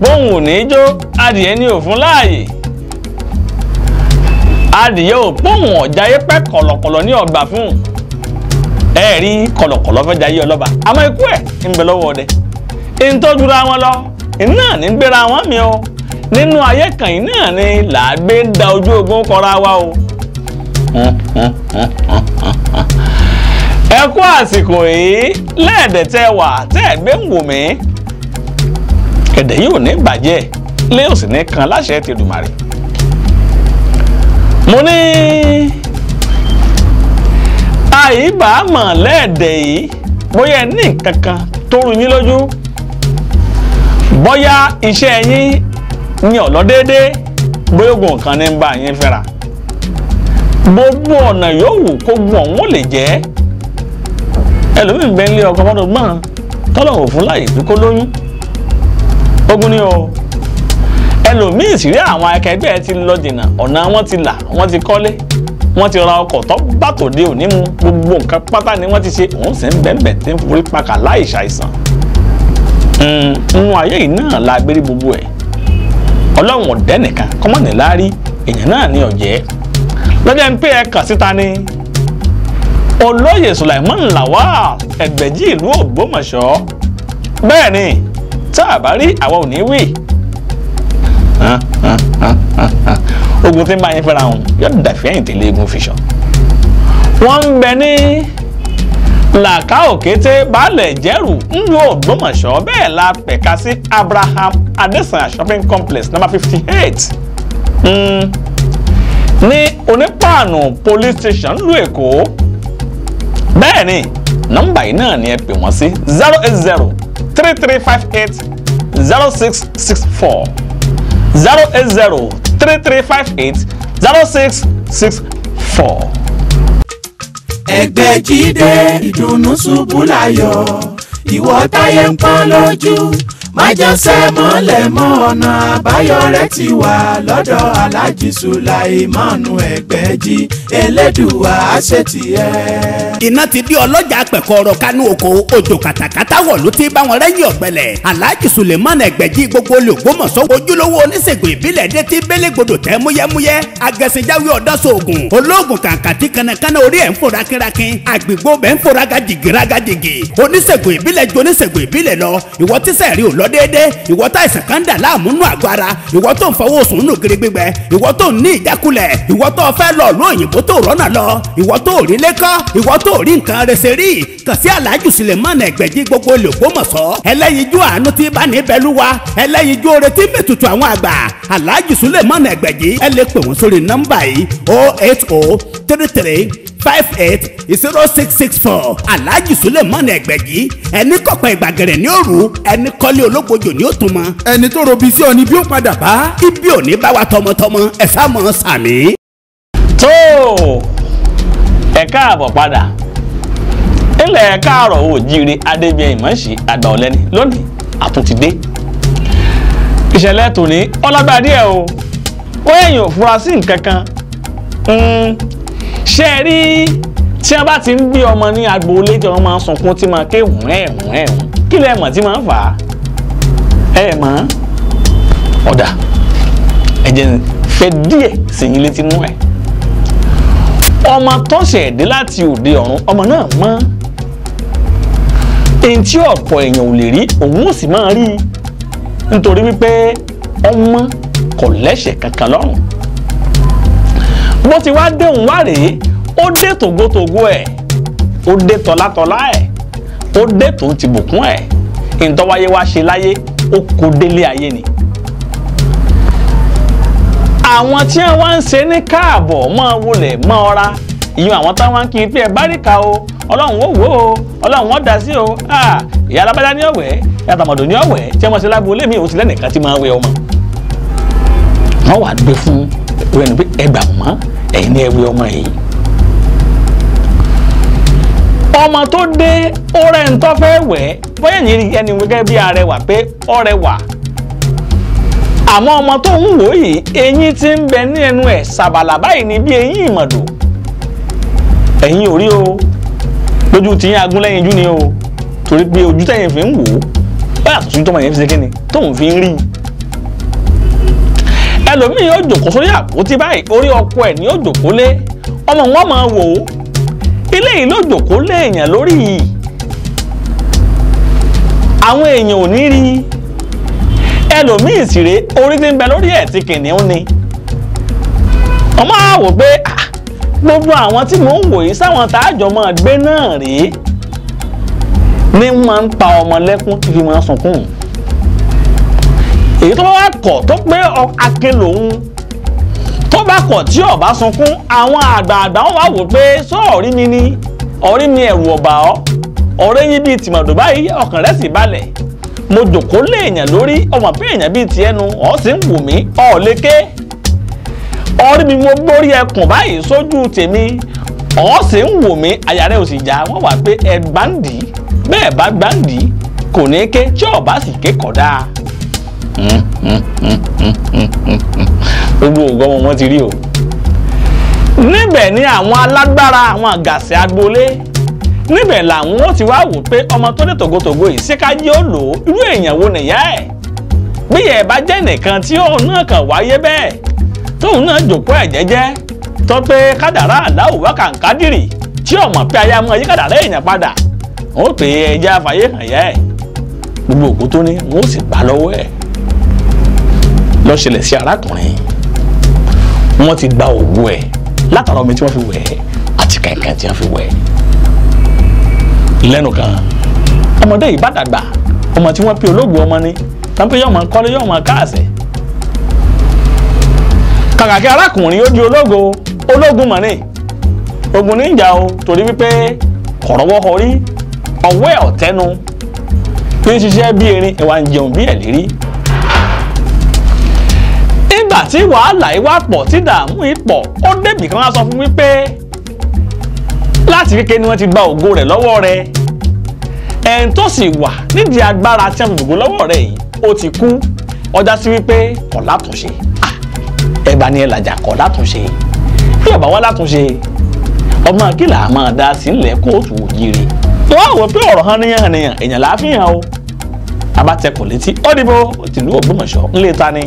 póhùn ò ní jó adìẹ ní òfun láàyè adìẹ ò póhùn ọ̀jáyé pẹ́ kọ̀lọ̀kọ̀lọ̀ ní ọgbà fún ẹ rí kọ̀lọ̀kọ̀lọ̀ fẹ́ jayé ọlọ́ba àmọ́ ikú ẹ̀ ń bẹ lọ́wọ́ ọdẹ ìtọ́júra wọn lọ iná ní gbéra wọn mi o nínú ayé kan iná ni làágbé ń da ojú ogun kọra wa o ẹ kú àsìkò yìí lẹ́ẹ̀dẹ̀ tẹ́ wà tẹ́ ẹ gbé ń wò mí ẹ̀dẹ̀ yìí ò ní bàjẹ́ lé òsì ní kan láṣẹ ti Èdùmàrè mo ní àìbámọ̀ lẹ́ẹ̀dẹ̀ yìí bóyá ẹ ní nǹkan kan tó rú yín lójú bóyá iṣẹ́ yín ní ọ̀lọ́ déédéé bóyá ogun kan ní ń bá yín fẹ́ra gbogbo ọ̀nà yòówù kó gbọ̀n wọ́n lè jẹ́ ẹlòmíín bẹ́ẹ̀ lé ọkọ̀ mọ́tò gbọ́n tọ́lọ̀ fún láyè pé kó lóyún ogun ni o ẹlòmíín sì rí àwọn akẹgbẹ́ ti lọ jìnnà ọ̀nà wọn ti là wọ́n ti kọ́lé wọ́n ti ra ọkọ̀ tó bá tòde òní mu gbogbo nǹkan pátá ni wọ́n ti ṣe òun sì ń bẹ́ẹ̀ tí ń forí pàkà láì ṣàìsàn nínú ayé yìí náà la gbérí gbogbo ẹ̀ ọlọ́run ọ̀dẹ́ nìkan kọ́mọ́nì láárí èèyàn náà ní ọ̀jẹ́ lọ́jọ́ ń pè ẹ́ kàn síta ni olóyè Sulaiman Lawal Ẹgbẹ̀jì ìlú Ògbómọ̀ṣọ́ bẹ́ẹ̀ ni tá a bá rí àwa ò ní wí ogun tí ń bá yín fẹ́ra hùn yóò dàfí ẹ̀yìn tẹ̀lé egun fìṣọ̀ wọ́n ń bẹ ní làkà òkété baálẹ̀ jẹ́rù ńlú Ògbómọ̀ṣọ́ bẹ́ẹ̀ la pẹ̀ka sí Abraham Adesanya shopping complex number 58 ní onípàànù police station lu Èkó bẹ́ẹ̀ ni nọ́mbà yìí náà ni ẹ pè wọ́n sí 08033580664 08033580664. Ẹgbẹ́jídé ìdùnnú ṣubú láyọ̀ ìwọ táyé ń pọ́n lójú májẹ̀sẹ̀ mọ́lẹ̀ mọ́ ọ̀nà àbáyọ rẹ̀ ti wà lọ́dọ̀ Alhaji Sulaimanu Ẹgbẹ́jì Elédùà àṣetìẹ́. iná ti di ọlọ́jà pẹ̀kọ́rọ̀ kánú oko òjò kàtàkàtà wọ̀ ló ti bá wọn rẹ́yìn ọ̀gbẹ́lẹ̀ Alhaji Sulaimanu Ẹgbẹ́jì gbogbo olè Ògbómọ̀ṣọ́ ojúlówó oníṣègùn ìbílẹ̀ dé ti bélégbodò tẹ́ múyẹ́múyẹ́ agẹ̀sìnjáwé ọ̀dọ́sọ̀ọ̀gùn olóògùn kàǹkàtì kanakana orí ẹ̀ ń fòrà kírakín àgbègbè bẹ́ẹ̀ ń fòrà gàjìgì oníṣègùn ìbílẹ̀ ju oníṣègùn ìbílẹ̀ lọ ìwọ tíṣẹ̀ rí ò lọ déédéé ìwọ tá ìsàn kan dà láàmú nù àgọ́ ara ìwọ tó ń fọwọ́ sùn nù gírí gbígbẹ ìwọ tó ń ní ìjákulẹ̀ ìwọ tó fẹ́ lọ ló òyìnbó tó rọ́nà lọ ìwọ tó rí lẹ́kọ́ ìwọ tó rí nǹkan rẹsẹ̀ rí kàn sí Alhaji Sulaimanu Ẹgbẹ́jì gbogbo olè Ògbómọ̀ṣọ́ ẹlẹ́yinjú àánú tí bá ní bẹ́lúwa ẹlẹ́yinjú oore tí mẹ́tutù àwọn àgbà Alhaji Sulaimanu Ẹgbẹ́jì ẹ lè pè wọ́n sórí nọ́mbà yìí 08033580664 Alhaji Sulaimanu Ẹgbẹ́jì ẹni kọ̀pẹ́ ìgbàgẹ̀rẹ̀ ní òru ẹni kọ́lé ológbojò ní òtún mọ́ ẹni tó robi sí ọ ní bí ó padà bá ibi ò ní bá wa tọmọtọmọ ẹ sá mọ́ sàmì. tó ẹ káàbọ̀ padà ilẹ̀ káàrọ̀ oòjíire adébíyẹ ìmọ̀ọ́sì àgbà ọ̀lẹ́ni lónìí àtúntìdé ìṣẹ̀lẹ̀ tòní ọlágbàdí ẹ̀ o ó yẹ̀yìn òfurá sí nǹkan kan ṣe é rí tí wọ́n bá ti ń gbé ọmọ ní agboolé tí wọ́n máa ń sunkún tí máa ké hùn kí lẹ mọ̀ tí máa ń fà á mọ̀ ọ̀dà ẹ̀jẹ̀ fẹ́ díẹ̀ sí yín létí nú ẹ̀ ọmọ tó ṣẹ̀dé láti òde ọ̀run ọmọ náà mọ́ èyí tí ọ̀pọ̀ èèyàn ò lè rí òun ò sì máa rí nítorí wípé ọmọ kò lẹ́ṣẹ̀ kankan lọ́rùn bó ti wá dé òun wá rèé ó dé tògótògó ẹ̀ ó dé tọ́látọ́lá ẹ̀ ó dé tòun ti bùkún ẹ̀ ìtọ́wáyé wá ṣe láyé ó kó délé ayé ni àwọn tí wọ́n ń ṣe ní káàbọ̀ máa wọlé máa ọra ìyún àwọn táwọn kì í pé ẹ bá rí ka o ọlọ́run ó wò ó ọlọ́run ó dá sí o ìyá alábàdá ní ọ̀wẹ́ ìyá tàmọ̀dò ní ọ̀wẹ́ tí wọ́n ṣe lágbo lé mi ò sí lẹ́nìkan tí máa wẹ ọmọ wọ́n wà gbé fún ẹni pé ẹgbà mọ́ ẹ̀yin ní ẹwẹ́ ọmọ yìí ọmọ tó dé ọ̀rẹ́ ń tọ́ fẹ́ wẹ̀ bóyá ẹni gẹ́gẹ́ bí arẹwà pé ọ̀rẹ́wà àmọ́ ọmọ tó ń wò yìí eyín tí ń bẹ ní ẹnu ẹ̀ sàbàlà báyìí ní bí eyín ìmọ̀dò ẹ̀yin ò rí o lójú tí yín agúnlẹ́yìn jú ni o torí pé ojú tẹ̀yìn fi ń wò ó báyà tó tún tọ́mọ yẹn fi ṣe kí ni tóun fi ń rí ẹlòmíì yóò jòkó sórí àpótí báyìí orí ọkọ ẹ̀ ni yóò jòkó lé ọmọ wọn máa wò ó ilé yìí ló jòkó lé èèyàn lórí yìí àwọn èèyàn ò ní rí ẹlòmíì sì rèé orí tí ń bẹ lórí ẹ̀ ti kìnìún ni ọmọ á wò pé gbogbo àwọn tí mò ń wò yìí sáwọn tààjọ máa gbé náà rèé ní máa ń pa ọmọ lẹ́kún tí fi máa ń sunkún èyí tó bá wá kọ̀ tó pé akin lòun tó bá kọ̀ tí ó bá sunkún àwọn àgbààgbà wọn wá wò pé sọ ọ̀rí mi ni ọ̀rí mi ẹ̀rù ọ̀bà ọ́ ọ̀rẹ́ yín bíi tìmọ̀dò báyìí ọkàn rẹ̀ sì balẹ̀ mo jòkó lé èèyàn lórí ọmọ pé èèyàn bíi tiẹ̀ nu ọ̀ sì ń wù mí ọ̀ lékè ọ̀rí mi mo gbórí ẹkùn báyìí sójú tèmi ọ̀ sì ń wù mí àyà rẹ̀ ò sì já wọ́n wà pé ẹ gbáǹdì bẹ́ẹ̀ bá gbáǹdì kò ní ké tí ó bá sì ké kódà gbogbo ògbọ́n wọn ti rí o níbẹ̀ ni àwọn alágbára àwọn àgàsẹ̀ agboolé níbẹ̀ làwọn ó ti wá wò pé ọmọ tó ní tògótògó yìí síkájí ó lò ó irú èèyàn wo nìyá ẹ̀ bí ẹ̀ bá jẹ́ nìkan tí òun náà kàn wáyé bẹ́ẹ̀ tóun náà jòkó ẹ̀ jẹ́jẹ́ tó pé kádàrá Allahu wa kàǹkádìrì tí ọmọ pé aya mọ yí kádàrá èèyàn padà ó pè é ẹja àfàyè hàn yá ẹ̀ gbogbo òkú tó ní wọn ó sì gbà lọ́wọ́ ẹ̀ ló ṣẹlẹ̀ sí arákùnrin wọ́n ti gba òwú ẹ̀ látara omi tí wọ́n fi wẹ̀ ẹ́ àti kẹ̀kẹ́ tí wọ́n fi wẹ̀ ẹ́ lẹ́nu kan ọmọdé yìí bá dàgbà ọmọ tí wọ́n pe ológun ọmọ ni tàbí yóò máa kọ́lé yóò máa káàsẹ̀ kàkà kí arákùnrin ó di ológun mọ̀ ní ogun níjà o torí wípé kọ̀rọ̀wọ́ orí ọwọ́ ẹ̀ ọ̀tẹ́nu bí ń ṣiṣẹ́ bí erin ìwà ń jẹun bí ẹ̀ lérí nígbà tí wàhálà yìí wá pọ̀ tí dààmú yìí pọ̀ ó débì kan wá sọ fún wípé láti kékeré ni wọ́n ti gba ògo rẹ̀ lọ́wọ́ rẹ̀ ẹ̀ń tó sì wà nídìí agbára tí wọ́n fi gbogbo lọ́wọ́ rẹ̀ yìí ó ti kú ọjà sí wípé kọ̀ látúnṣe ẹgbà ni ẹ làjà kọ̀ látúnṣe bí ọba wa látúnṣe ọmọ akílà máa dá sílẹ̀ kóòtù òjìrì wọ́n á wò pé ọ̀rọ̀ hànìyàn èèyàn láàfihàn o abatẹkùn létí ó dìbò tìlú Ògbómọ̀ṣọ́ ńlẹ̀ ta ni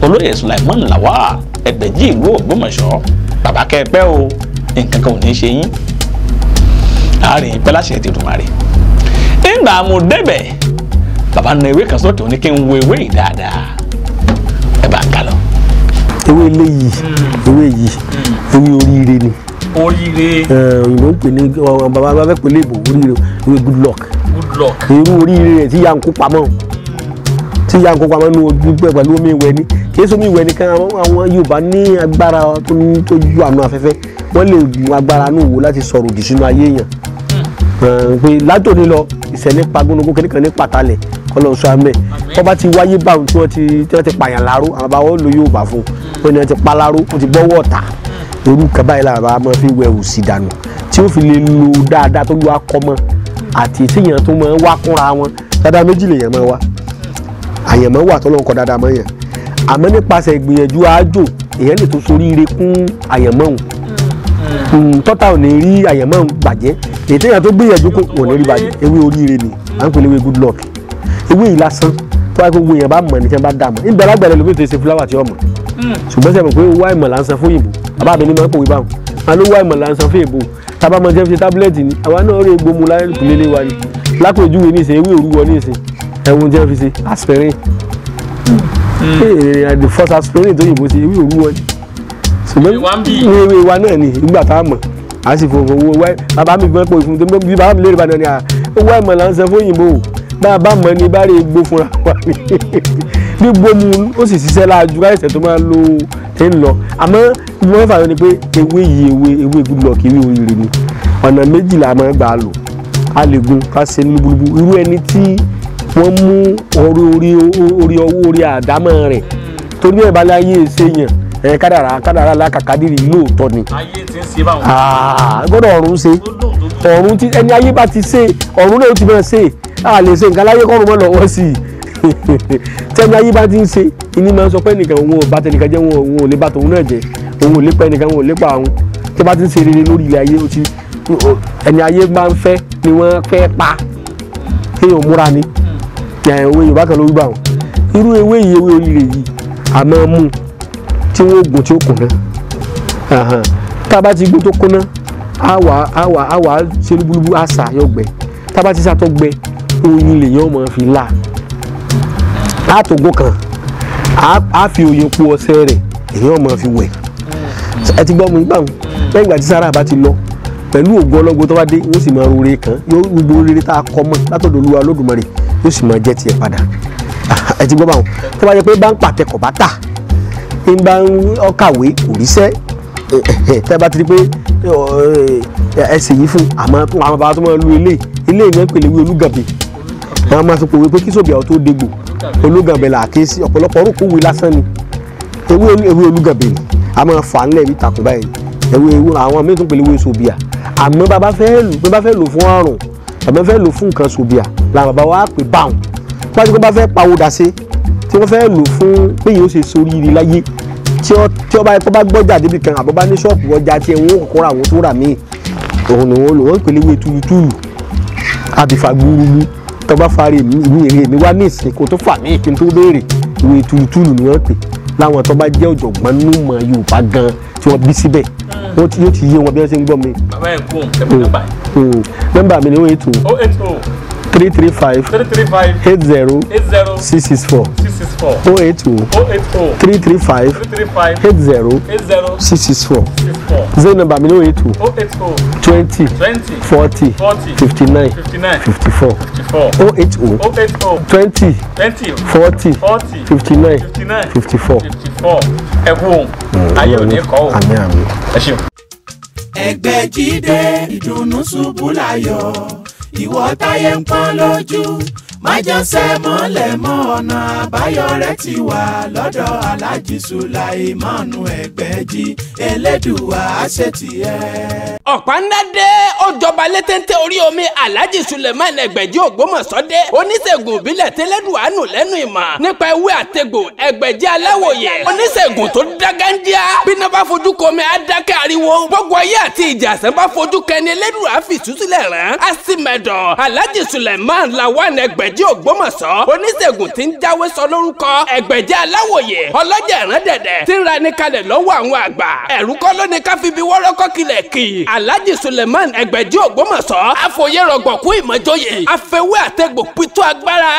olóyè Sulaiman Lawal Ẹgbẹ̀jì ìlú Ògbómọ̀ṣọ́ bàbá kẹpẹ́ o nǹkan kan ò ní ṣe yín àárín ìpẹ́ láṣẹ ti dùn àrè nígbà mo débẹ̀ bàbá na ewé kan sókè òní kí n wo ewé yìí dáadáa ẹ bá ń kà lọ. ewé eléyìí ewé oríire ni òyìnbó ń pè ní bàbá bá fẹ́ pè léèbò oríire ewé good luck irú oríire rẹ̀ tí yà ń kó pamọ́ ní ojú pẹ̀lú omi ìwẹ̀ ni kìí sómi ìwẹ̀ nìkan àwọn Yorùbá ní agbára tó ju àánú afẹ́fẹ́ wọ́n lè mú agbára nù wò láti sọ̀rọ̀ òdì sínú ayé èèyàn pé látòní lọ ìṣẹ̀lẹ̀ pagónogó kìnìkan ní pàtàlẹ̀ kọ́lọ́ sọ àmẹ́ tó bá ti wáyé báwọn tí wọ́n ti pààyàn láró àwọn bàbá wọn lò Yorùbá fún wọn ni wọ́n ti pa láró wọ́n ti gbọ́wọ́ ọ̀tá orú kaba yìí làwọn bàbá máa fi wẹ̀ òsì dànù tí ó fi lè lo dáadáa tó lu akọ́mọ àti ìtìyàn tó máa wá kúnra wọn dáadáa méjì lèèyàn máa wá àyànmọ́ wà tó lọ́n kọ́ dáadáa mọ́ yẹn àmọ́ nípasẹ̀ ìgbìyànjú àájò èèyàn lè tó soríire kún àyànmọ́ òun tọ́ta ò ní rí àyànmọ́ òun bàjẹ́ èyí téèyàn tó gbìyànjú kò wọ́n ní rí bàjẹ́ ewé oríire ni à ń pè léwé good luck ewé yìí lásán tó wáyé gbogbo èèyàn bá mọ̀ ní tí wọ́n bá dà mọ́ nígbà alágbẹ̀rẹ̀ lóbi tó ṣe fúláwà tí ó mọ̀ ṣùgbọ́n sẹ́mi pé owó àìmọ̀ là ń san fún ìbò bàbá mi ní máa ń pòwé báwọn wọn ló wá ìmọ̀ là ń san fún ìbò tábà máa jẹ́ fi tábìlẹ̀tì ni àwa náà rí egbò mu láyé kùlélé wa ni lápèjúwe ní ìsìn ewé òrúwọ ní ìsìn ẹ̀wọ̀n jẹ́ fi ṣe aspirin the first aspirin tó yìnbó ṣe ewé òwúwọ ni ṣùgbọ́n ewé wa náà ni nígbà tá a mọ̀ a sì fò owó wáyé bàbá mi fẹ́ pò ìfún tó bí bàbá mi lè rí bá náà ni owó àìmọ̀ là ń san fún òyìnbó bàbá mọ̀ ni bá rí egbò fúnra wa ni gbígbó mu ó sì ṣiṣẹ́ láàjú káyọ̀sẹ̀ tó máa lo ẹ̀ ń lọ àmọ́ ìwọ́n mẹ́fà yọ ni pé ewé yìí ewé good luck ewé oríire ni ọ̀nà méjìlá máa gbà á lò a lè gun ká ṣe ní búburú irú ẹni tí wọ́n mú orí àdámọ́ rẹ̀ torí ẹ̀ bá láyé ṣèyàn kádàrá lákàkádìrì lóòótọ́ ni. ayé ti ń ṣe báwọn. gbọ́dọ̀ ọ̀run ṣe ọ̀run tí ẹni ayé bá ti ṣe ọ̀run náà ó ti máa ṣe a lè ṣe nǹkan láyé kọ́run mọ́ lọ́wọ́ sí i tẹ́ni ayé bá ti ń ṣe ìní máa ń sọ pé nìkan òun ò bá tẹnìkan jẹ́ òun ò lè bá tòun náà jẹ́ òun ò lè pa ẹnìkan òun ò lè pa àwọn tí bá ti ń ṣe rere lórí ilẹ̀ ayé ó ti ẹni ayé máa ń fẹ́ ni wọ́n fẹ́ pa kéèyàn múra ni owó Yorùbá kan ló wí bá wọn irú ewé yìí ewé oríire yìí a máa mú tí wọ́n gùn tí ó kùnà tá a bá ti gún tó kùnà á wà ṣe lúbúlúbú àṣà yóò gbẹ tá a bá ti sàtọ́ gbẹ oyin lè yàn máa fi là á tó gún kan á fi oyin po ọṣẹ rẹ̀ èyàn máa fi wẹ̀ ẹ ti gbọ́ mu nígbà wọn lẹ́yìn ìgbà tí sára bá ti lọ pẹ̀lú ògùn ọlọ́gbọ́n tó bá dé yóò sì máa rore kan yóò gbogbo rere tá a kọ́ mọ́ látọ̀dọ̀ Olúwa Olódùmarè yóò sì máa jẹ́ tiẹ̀ padà ẹ ti gbọ́ báwọn tó bá yẹ pé bá ń pàtẹ kọ̀ bá tà ń bá ń ọkàwé kò ríṣẹ́ tẹ́ bá ti rí pé ẹsẹ̀ yìí fún àmọ́ àwọn bàbá tó máa lu ilé ìwé pèlè wí olúgàbè àwọn máa fi pòwe pé kí sóbìà tó dégbò olúgàbè là ké sí ọ̀pọ̀lọpọ̀ orúkọ wí lásán ni ewé olúgàbè ni a máa fà á ńlẹ̀ bí takùn báyìí ewé àwọn míì tún pèlè wí sóbìà àmọ́ bàbá fẹ́ lò fún àrùn bàbá fẹ́ lò fún nǹkan sóbìà làwọn bàbá wa pè báwọn pàṣẹ pé bá fẹ́ pawódà sí tí wọ́n fẹ́ lò fún pé yóò ṣe sóríire láyé tí ọba ẹ̀kọ́ bá gbọ́jà débi kan àbọ̀ bá ní ṣọ́ọ̀pù ọjà tí ẹ̀wọ̀n kọ̀ọ̀kan ra àwọn tó rà míì òun ni wọ́n lò wọ́n pèlè wé túlùtúlù àbífà gbúrúgbú tọ́ba fari mi wá ní ìsìn kó tó fà mí kí n tó béèrè ìwé túlùtúlù ni wọ́n pè láwọn tó bá jẹ́ ọ̀jọ̀gbọ́n nínú mọ̀ Yorùbá gan tí wọ́n bí síbẹ̀ yóò ti yé wọn bí wọ́n ṣe ń gbọ́ mi. bàbá ẹ̀ kún ẹ̀mí nọ́mbà yìí. nọ́mbà mi ni 080 335 80 664 080 335 80 664 zero number mi ni 080 20 40 59 54 080 20 40 59 54. ẹ kú ayé òní kọ́ o. àmín àmín. ẹ ṣeun. ẹgbẹ́ jíde ìdùnnú ṣubú láyọ̀ ìwọ táyé ń pọ́n lójú májànsẹ́ mọ́lẹ̀ mọ́ ọ̀nà àbáyọ rẹ̀ ti wà lọ́dọ̀ Alhaji Sulaimanu Ẹgbẹ́jí Elédùà àṣetìẹ́. ọ̀pándádé ó jọba létéńté orí omi Alhaji Sulaimanu Ẹgbẹ́jí Ògbómọ̀ṣọ́dé oníṣègùn ìbílẹ̀ tẹ́lẹ̀dùà nù lẹ́nu ìmọ̀ nípa ewé àtegbò Ẹgbẹ́jí aláwòye oníṣègùn tó dágándíá bíná bá fojú komi adákẹ́ ariwo gbogbo ayé àti ìjàsẹ́ bá fojú kẹni Elédùà fìtúsílẹ̀ rán á sì mẹ́dọ̀ Alhaji Sulaimanu Lawan Ẹgbẹ́jí Ògbómọ̀ṣọ́ oníṣègùn tí ń jáwé sọ lórúkọ Ẹgbẹ́jí aláwòye ọlọ́jà ìrán dẹ̀dẹ̀ tí ń ra ní kalẹ̀ lọ́wọ́ àwọn àgbà ẹ̀rú kọ́ ló ní ká fi bí wọ́rọ́kọ́ kilẹ̀ kì í Alhaji Sulaimanu Ẹgbẹ́jí Ògbómọ̀ṣọ́ àfòye rọ̀gbọ̀kú ìmọ̀jọyè àfẹwé àtẹ̀gbò pitú agbára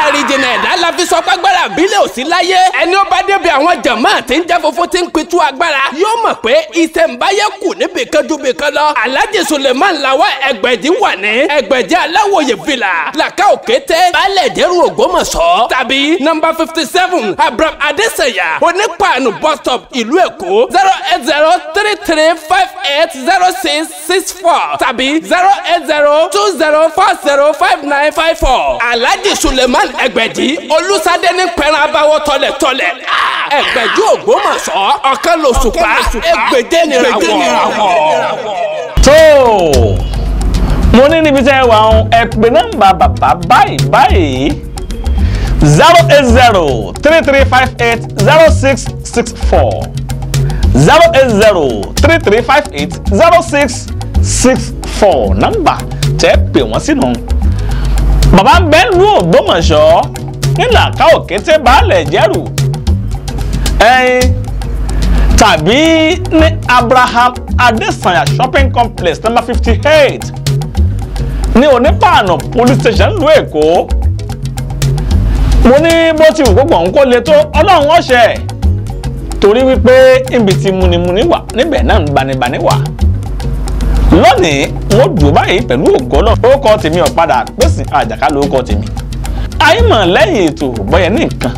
àríjìnà ẹ̀dá la fi sọ pàgbára bílẹ̀ òsì láyé ẹni ó bá débi àwọn jàmáà tí ń jẹ́ funfun tí ń pitú agbára yóò mọ̀ pé ìṣẹ̀ǹbáyé kù níbi kan ju bí kan lọ Alhaji Sulaimanu Lawan Ẹgbẹ́jí wà ní Ẹgbẹ́jí aláwòye villa làkà òkété baálẹ̀ ìdẹ́rù Ògbómọ̀ṣọ́ tàbí nọ́mbà 57 Abraham Adesanya onípaànù bus stop ìlú Èkó 08033580664 tàbí 08020405954 Alhaji Sulaimanu Ẹgbẹ́jí olùsádé ní pẹ̀rẹ̀ abáwọ̀ tọ̀lẹ̀tọ̀lẹ̀ Ẹgbẹ́jí Ògbómọ̀ṣọ́ ọ̀kan lòṣùpá Ẹgbẹ́jí nìràwọ̀. tó mo ní níbi tẹ́ ẹ wà ń ẹ pè nọ́mbà bàbá báyìí 08033580664 08033580664 nọ́mbà tẹ́ pè wọ́n sínú. bàbá ń bẹ lu Ògbómọ̀ṣọ́ nílà ká òkété baálẹ̀ ìjẹ́rù tàbí ní Abraham Adesanya shopping complex number 58 ní onípaànù police station lu Èkó. mo ní bó ti wù gbogbo òun kó le tó Ọlọ́run ọ̀ṣẹ́ torí wípé ibi tí múnimúni wà níbẹ̀ náà ń gbanibani wà. lónìí wọ́n dùn báyìí pẹ̀lú ògo náà orúkọ tèmi ọ̀padà pèsè àjàká lórúkọ tèmi. àìmọ̀ lẹ́yìn ètò bọ́yẹ ní nǹkan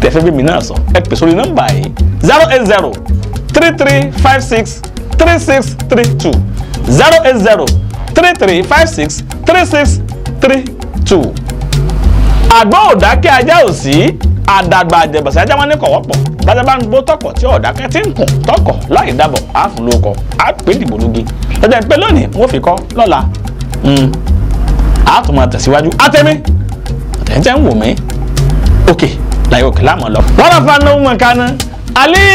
tẹ̀fẹ́ bí mi náà sọ ẹ pè sórí nọ́mbà yìí 08033563632 08033563632. àgbọ̀ òdákẹ́ ajá ò sí àdàgbà àjẹbọ̀sẹ̀ ajá wọn ní kọ̀wọ́pọ̀ bájá bá ń gbó tọkọ̀ tí ọ̀dákẹ́ tí ń kùn tọkọ̀ láì dábọ̀ àáfù lóko àpè dìbò lóge lọ́jọ́ ìpè lónìí wọ́n fi kọ́ lọ́la àátùmọ̀ tẹ̀síwájú àtẹ̀mí àtẹ̀jẹ́ ń wò mí òkè láyé òkè láàmú lọ. wọ́n lọ fún anáwó mọ̀kánná alẹ́